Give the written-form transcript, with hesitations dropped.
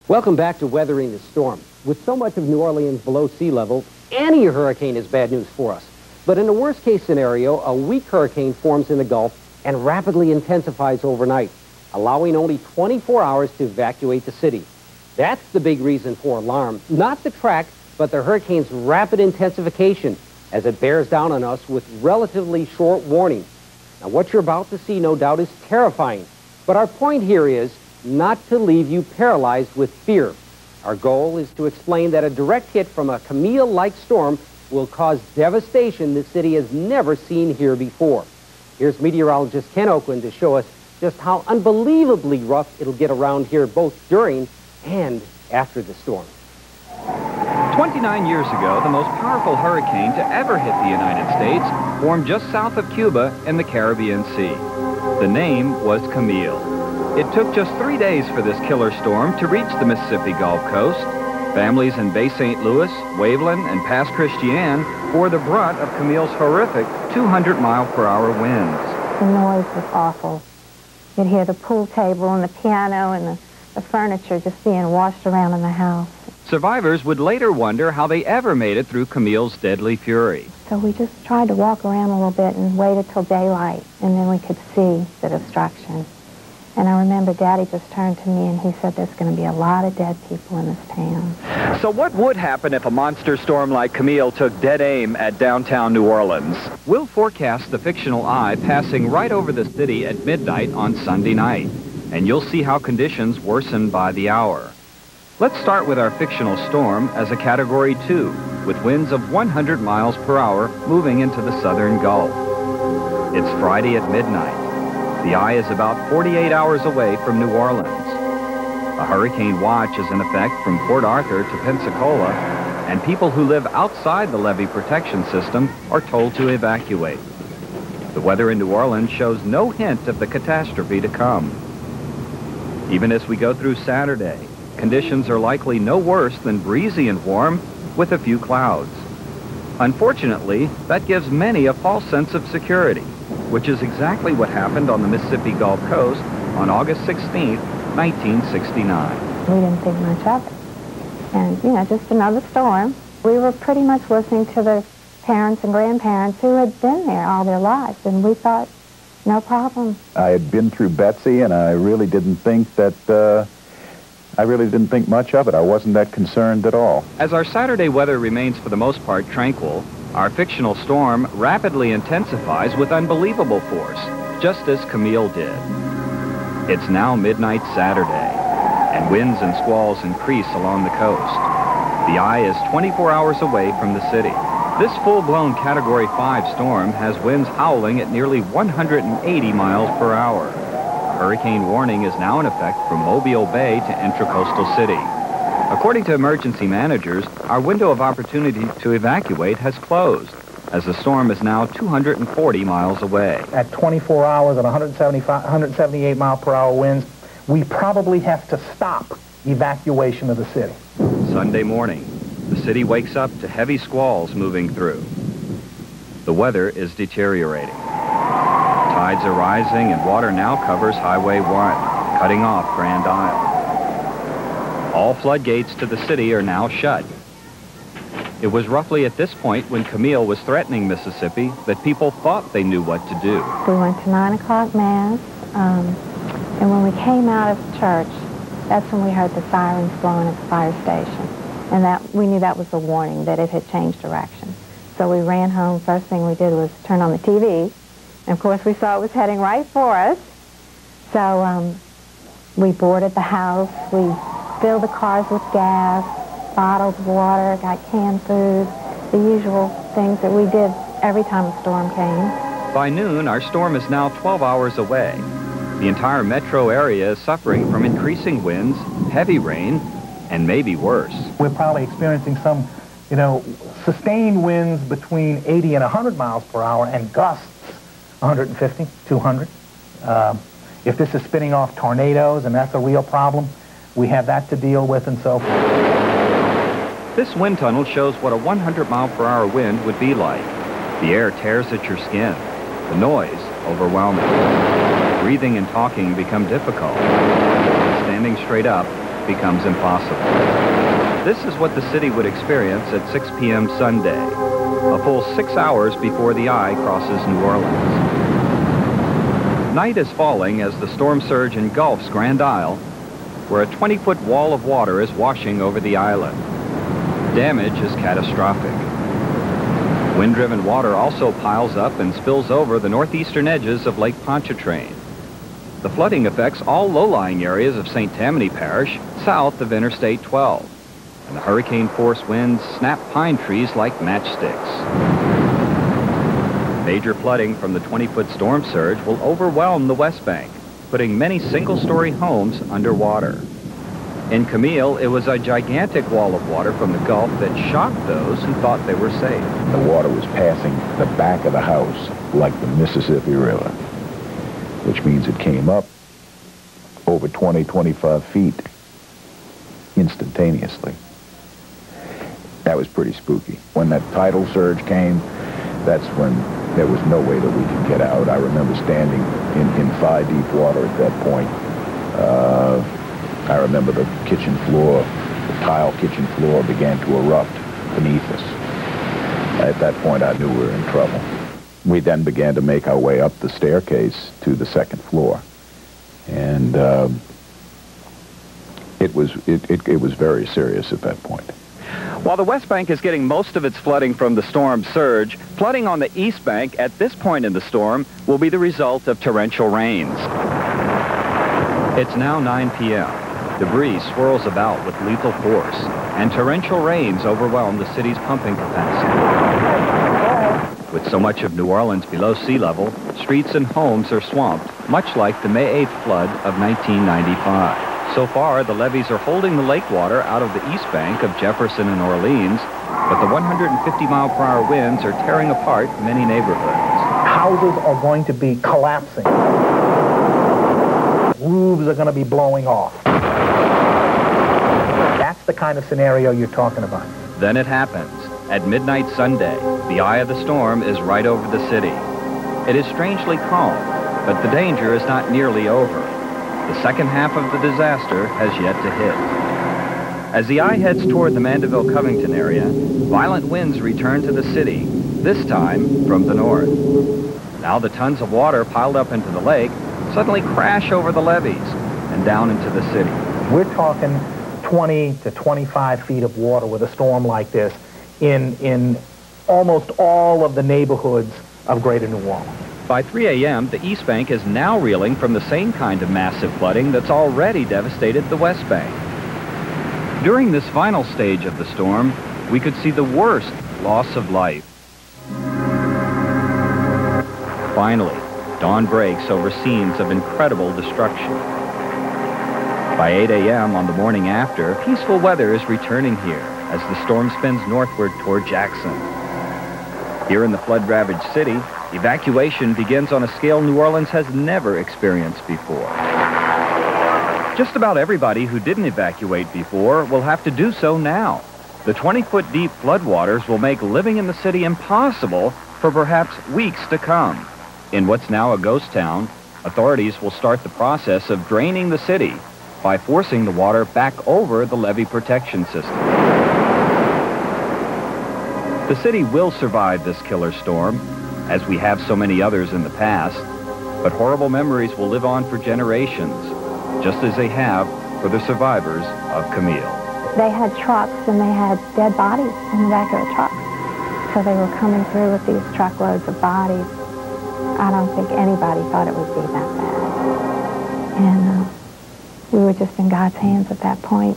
Welcome back to Weathering the Storm. With so much of New Orleans below sea level, any hurricane is bad news for us. But in the worst-case scenario, a weak hurricane forms in the Gulf and rapidly intensifies overnight, allowing only 24 hours to evacuate the city. That's the big reason for alarm. Not the track, but the hurricane's rapid intensification as it bears down on us with relatively short warning. Now, what you're about to see, no doubt, is terrifying. But our point here is not to leave you paralyzed with fear. Our goal is to explain that a direct hit from a Camille-like storm will cause devastation the city has never seen here before. Here's meteorologist Ken Aucoin to show us just how unbelievably rough it'll get around here both during and after the storm. 29 years ago, the most powerful hurricane to ever hit the United States formed just south of Cuba in the Caribbean Sea. The name was Camille. It took just 3 days for this killer storm to reach the Mississippi Gulf Coast. Families in Bay St. Louis, Waveland, and Pass Christian bore the brunt of Camille's horrific 200-mile-per-hour winds. The noise was awful. You'd hear the pool table and the piano and the furniture just being washed around in the house. Survivors would later wonder how they ever made it through Camille's deadly fury. So we just tried to walk around a little bit and waited till daylight, and then we could see the destruction. And I remember Daddy just turned to me and he said there's going to be a lot of dead people in this town. So what would happen if a monster storm like Camille took dead aim at downtown New Orleans? We'll forecast the fictional eye passing right over the city at midnight on Sunday night, and you'll see how conditions worsen by the hour. Let's start with our fictional storm as a Category 2, with winds of 100 miles per hour moving into the southern Gulf. It's Friday at midnight. The eye is about 48 hours away from New Orleans. A hurricane watch is in effect from Port Arthur to Pensacola, and people who live outside the levee protection system are told to evacuate. The weather in New Orleans shows no hint of the catastrophe to come. Even as we go through Saturday, conditions are likely no worse than breezy and warm with a few clouds. Unfortunately, that gives many a false sense of security, which is exactly what happened on the Mississippi Gulf Coast on August 16, 1969. We didn't think much of it. And, you know, just another storm. We were pretty much listening to the parents and grandparents who had been there all their lives, and we thought, no problem. I had been through Betsy, and I really didn't think much of it. I wasn't that concerned at all. As our Saturday weather remains for the most part tranquil, our fictional storm rapidly intensifies with unbelievable force, just as Camille did. It's now midnight Saturday, and winds and squalls increase along the coast. The eye is 24 hours away from the city. This full-blown Category 5 storm has winds howling at nearly 180 miles per hour. A hurricane warning is now in effect from Mobile Bay to Intracoastal City. According to emergency managers, our window of opportunity to evacuate has closed, as the storm is now 240 miles away. At 24 hours at 178 mile per hour winds, we probably have to stop evacuation of the city. Sunday morning, the city wakes up to heavy squalls moving through. The weather is deteriorating. Tides are rising and water now covers Highway 1, cutting off Grand Isle. All floodgates to the city are now shut. It was roughly at this point when Camille was threatening Mississippi that people thought they knew what to do. We went to 9 o'clock Mass, and when we came out of church, that's when we heard the sirens blowing at the fire station. And we knew that was a warning that it had changed direction. So we ran home. First thing we did was turn on the TV. And of course, we saw it was heading right for us. So we boarded the house. We filled the cars with gas, bottled water, got canned food, the usual things that we did every time a storm came. By noon, our storm is now 12 hours away. The entire metro area is suffering from increasing winds, heavy rain, and maybe worse. We're probably experiencing some, sustained winds between 80 and 100 miles per hour and gusts 150, 200. If this is spinning off tornadoes, and that's a real problem, we have that to deal with and so forth. This wind tunnel shows what a 100-mile-per-hour wind would be like. The air tears at your skin. The noise overwhelming. Breathing and talking become difficult. Standing straight up, becomes impossible. This is what the city would experience at 6 p.m. Sunday, a full 6 hours before the eye crosses New Orleans. Night is falling as the storm surge engulfs Grand Isle, where a 20-foot wall of water is washing over the island. Damage is catastrophic. Wind-driven water also piles up and spills over the northeastern edges of Lake Pontchartrain. The flooding affects all low-lying areas of St. Tammany Parish, south of Interstate 12. And the hurricane-force winds snap pine trees like matchsticks. Major flooding from the 20-foot storm surge will overwhelm the West Bank, putting many single-story homes underwater. In Camille, it was a gigantic wall of water from the Gulf that shocked those who thought they were safe. The water was passing the back of the house like the Mississippi River, which means it came up over 20, 25 feet instantaneously. That was pretty spooky. When that tidal surge came, that's when there was no way that we could get out. I remember standing in thigh-deep water at that point. I remember the kitchen floor, the tile kitchen floor began to erupt beneath us. At that point, I knew we were in trouble. We then began to make our way up the staircase to the second floor. And it was very serious at that point. While the West Bank is getting most of its flooding from the storm surge, flooding on the East Bank at this point in the storm will be the result of torrential rains. It's now 9 p.m. Debris swirls about with lethal force, and torrential rains overwhelm the city's pumping capacity. With so much of New Orleans below sea level, streets and homes are swamped, much like the May 8th flood of 1995. So far, the levees are holding the lake water out of the east bank of Jefferson and Orleans, but the 150-mile-per-hour winds are tearing apart many neighborhoods. Houses are going to be collapsing. Roofs are going to be blowing off. That's the kind of scenario you're talking about. Then it happens. At midnight Sunday, the eye of the storm is right over the city. It is strangely calm, but the danger is not nearly over. The second half of the disaster has yet to hit. As the eye heads toward the Mandeville-Covington area, violent winds return to the city, this time from the north. Now the tons of water piled up into the lake suddenly crash over the levees and down into the city. We're talking 20 to 25 feet of water with a storm like this in almost all of the neighborhoods of Greater New Orleans. By 3 a.m., the East Bank is now reeling from the same kind of massive flooding that's already devastated the West Bank. During this final stage of the storm, we could see the worst loss of life. Finally, dawn breaks over scenes of incredible destruction. By 8 a.m. on the morning after, peaceful weather is returning here as the storm spins northward toward Jackson. Here in the flood-ravaged city, evacuation begins on a scale New Orleans has never experienced before. Just about everybody who didn't evacuate before will have to do so now. The 20-foot deep floodwaters will make living in the city impossible for perhaps weeks to come. In what's now a ghost town, authorities will start the process of draining the city by forcing the water back over the levee protection system. The city will survive this killer storm, as we have so many others in the past, but horrible memories will live on for generations, just as they have for the survivors of Camille. They had trucks and they had dead bodies in the back of the trucks. So they were coming through with these truckloads of bodies. I don't think anybody thought it would be that bad. And we were just in God's hands at that point.